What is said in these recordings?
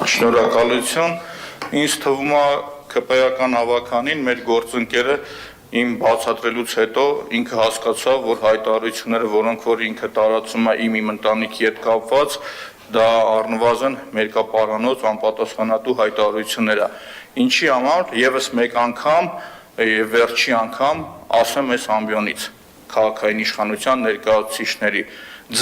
Շնորհակալություն, ինձ թվում է ԿՊ-ական ավականին մեր գործընկերը իմ բացատրելուց հետո ինքը հասկացավ, որ հայտարարությունները, որոնք որ ինքը տարածում է իմ ընտանիքի հետ կապված, դա առնվազն մերկապարանոց անպատասխանատու հայտարարություններ է։ Ինչի համար եւս մեկ անգամ եւ վերջի անգամ ասեմ այս ամբիոնից քաղաքային իշխանության ներկայացուցիչների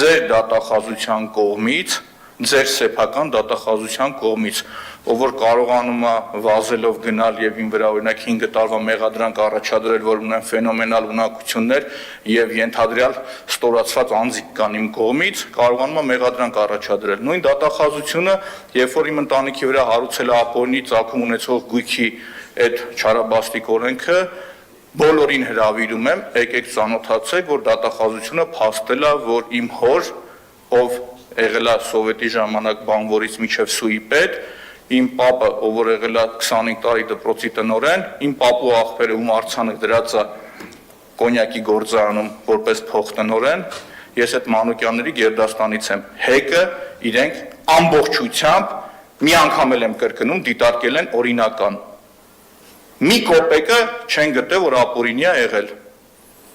ձեր դատախազության կողմից, ձեր սեփական դատախազության կողմից, ով որ կարողանում է վազելով գնալ եւ ին վրա օրինակ 5 տարվա մեղադրանք առաջադրել, որ ունեն ֆենոմենալ ունակություններ եւ ենթադրյալ ստորացված անձիկ կան իմ կողմից, կարողանում է մեղադրանք առաջադրել։ Նույն դատախազությունը, երբ որ իմ ընտանիքի վրա հարուցել է ապօրինի ծագում ունեցող գույքի այդ չարաբաստիկ օրենքը, բոլորին հրավիրում եմ, եկեք ծանոթացեք, որ դատախազությունը փաստել է, որ իմ հոր, ով եղել է սովետի ժամանակ բանվորից մինչև սուի պետ, իմ պապը, ով որ եղել է 25 տարի դպրոցի տնօրեն, իմ պապու աղբերը ում արձանը դրած է կոնյակի գործարանում որպես փոխտնօրեն, ես այդ Մանուկյանների Գերդաստանից եմ, հեկը իրենք ամբողջությամբ մի անգամ եմ կրկնում դիտարկել են օրինական։ Մի կոպեկը չեն գտել, որ ապօրինի է եղել։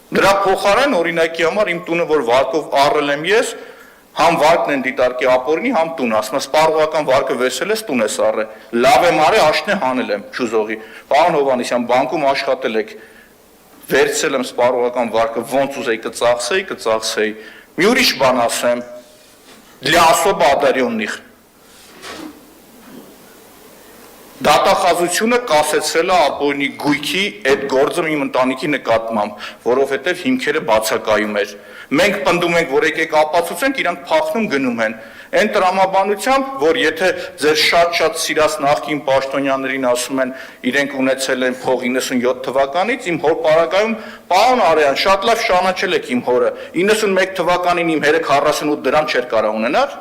Դրա փոխարեն օրինակի համար իմ տունը, որ վարկով առել եմ ես, համ վարկն են դիտարկի ապօրինի, համ տուն, ասում եմ, սպառողական վարկը վեսել ես, տուն ես առել, լավ եմ արել, աշնե հանել եմ, չուզողի, պարոն Հովհաննիսյան, բանկում աշխատել եք, վերցրել եմ սպառողական վարկը, ոնց ուզեի կծախսեի, մի ուրիշ բան ասեմ, для особо одаренных։ Դատախազությունը կասեցրել է ապօրինի գույքի այդ գործը իմ ընտանիքի նկատմամբ, որովհետև հիմքերը բացակայում էր։ Մենք պնդում ենք, որ եկեք ապացուցենք, իրանք փախնում գնում են։ Այն տրամաբանությամբ, որ եթե ձեր շատ սիրած նախկին պաշտոնյաներին ասում են, իրենք ունեցել են փող 97 թվականից, իմ հոր պարագայում, պարոն Արեյան, շատ լավ ճանաչել եք իմ հորը, 91 թվականին իմ հերը 48 դրամ չէր կարող ունենալ։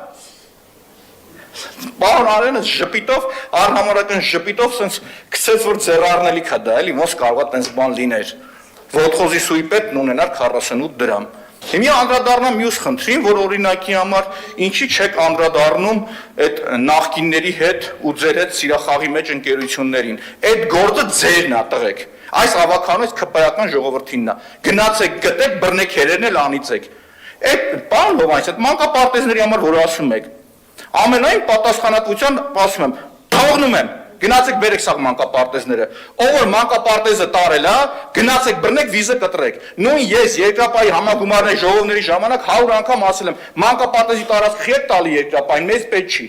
Պարոն Արենը ժպիտով, առհամարական ժպիտով սենց գցեց, որ ձեռառնելիք է դա, էլի ոնց կարող է տենց բան լիներ։ Ոտխոզի սուի պետն ունենար 48 դրամ։ Հիմա անդրադառնամ մյուս խնդրին, որ օրինակի համար ինչի չեք անդրադառնում այդ նախկինների հետ ու ձեր հետ սիրախաղի մեջ ընկերություններին։ Այդ գործը ձերն է, տղեկ։ Այս ավականից ԿՊ-ական ժողովրդինն է։ Գնացեք, գտեք, բռնեք հերերն էլ անիծեք։ Այդ պարոն Հովհաննիսյան, այդ մանկապարտեզների համար որ ասում եք, ամենայն պատասխանատվության ասում եմ, թողնում եմ, գնացեք բերեք սաղ մանկապարտեզները, ով որ մանկապարտեզը տարել է, գնացեք բռնեք վիզը կտրեք։ Նույն ես երկրապահի համագումարների ժողովների ժամանակ 100 անգամ ասել եմ, մանկապարտեզի տարածքի հետ տալի երկրապահին, մեզ պետք չի։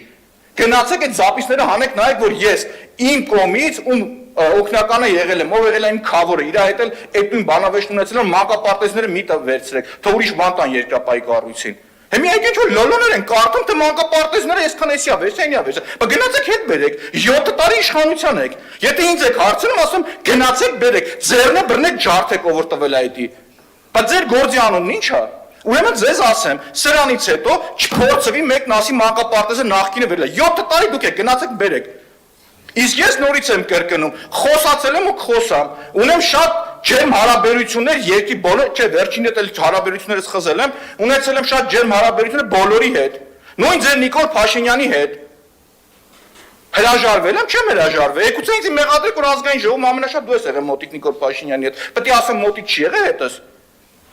Գնացեք այդ զապիսները հանեք, նայեք, որ ես իմ կողմից ում օգնականը եղել եմ, ով եղել է իմ քավորը, իր հետ էլ այդ նույն բանավեճն ունեցել եմ, մանկապարտեզները մի տեղ վերցրեք, թող ուրիշ բան տան երկրապահի կառույցին։ Հիմա եկեք որ լոլոներ են կարդում, թե մանկապարտեզները այսքան էսիա վերցնիա վերց։ Բայց գնացեք հետ բերեք, 7 տարի իշխանության եք։ Եթե ինձ եք հարցնում, ասում գնացեք բերեք, ձեռնը բռնեք ջարդեք, ով որ տվել է այդի։ Բայց ձեր գործի անունն ի՞նչ է։ Ուրեմն ձեզ ասեմ, սրանից հետո չփորձվի մեկն ասի մանկապարտեզը նախկինը վերել է։ 7 տարի դուք եք գնացեք բերեք։ Իսկ ես նորից եմ կրկնում, խոսացել եմ ու խոսամ, ունեմ շատ ջերմ հարաբերություններ երկրի բոլոր, չէ, վերջին հետ էլ հարաբերություններս խզել եմ, ունեցել եմ շատ ջերմ հարաբերություններ բոլորի հետ, նույն ձեր Նիկոլ Փաշինյանի հետ։ Հրաժարվել եմ, չեմ հրաժարվել, եկուցե ինձ մեղադրեք, որ ազգային ժողովում ամենաշատ դու ես եղել մոտիկ Նիկոլ Փաշինյանի հետ, պետք է ասեմ մոտիկ չի եղել հետս։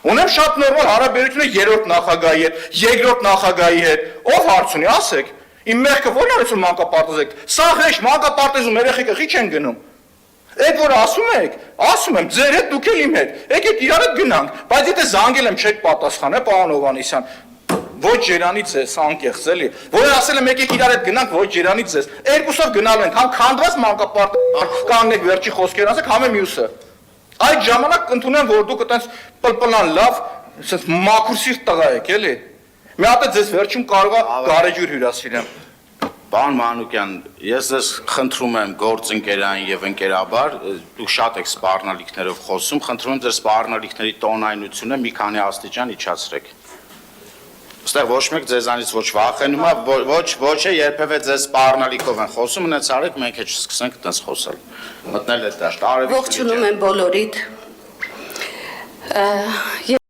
Ունեմ շատ նորմալ հարաբերություններ երրորդ նախագահի հետ, երկրորդ նախագահի հետ, ով հարց ունի, ասեք։ Իմ մեղքը ո՞ր արեցում մանկապարտեզ եք, սաղ հեշտ մանկապարտեզում երեխեքը խի չեն գնում։ Այդ որ ասում եմ, ձեր հետ դուք էլ իմ հետ, եկեք իրար հետ գնանք, բայց եթե զանգել եմ չեք պատասխանել, պարոն Հովհաննիսյան, ոչ ջերանից ես, անկեղծ էլի, որ ասել եմ եկեք իրար հետ գնանք, ոչ ջերանից ես, երկուսով գնալու ենք, համ քանդված մանկապարտեզ կանեք վերջի խոսքեր ասեք, համ է մյուսը։ Այդ ժամանակ կընդունեմ, որ դուք այտենց պլպլան լավ, ասես մաքուր սիրտ տղա եք, էլի։ Մի հատ է ձեզ վերջում կարող է գարեջուր հյուրասիրեմ։ Պարոն Մանուկյան, ես ձեզ խնդրում եմ գործընկերային եւ ընկերաբար, դուք շատ եք սպառնալիքներով խոսում, խնդրում եմ ձեր սպառնալիքների տոնայնությունը մի քանի աստիճան իջացրեք։ Այստեղ ոչ մեկ ձեզանից ոչ վախենում է, ոչ է երբևէ ձեզ սպառնալիքով են խոսում, ունեցարեք մենք է չսկսենք այդպես խոսել։ Մտնել է դաշտ, արևի։ Ողջունում եմ բոլորիդ։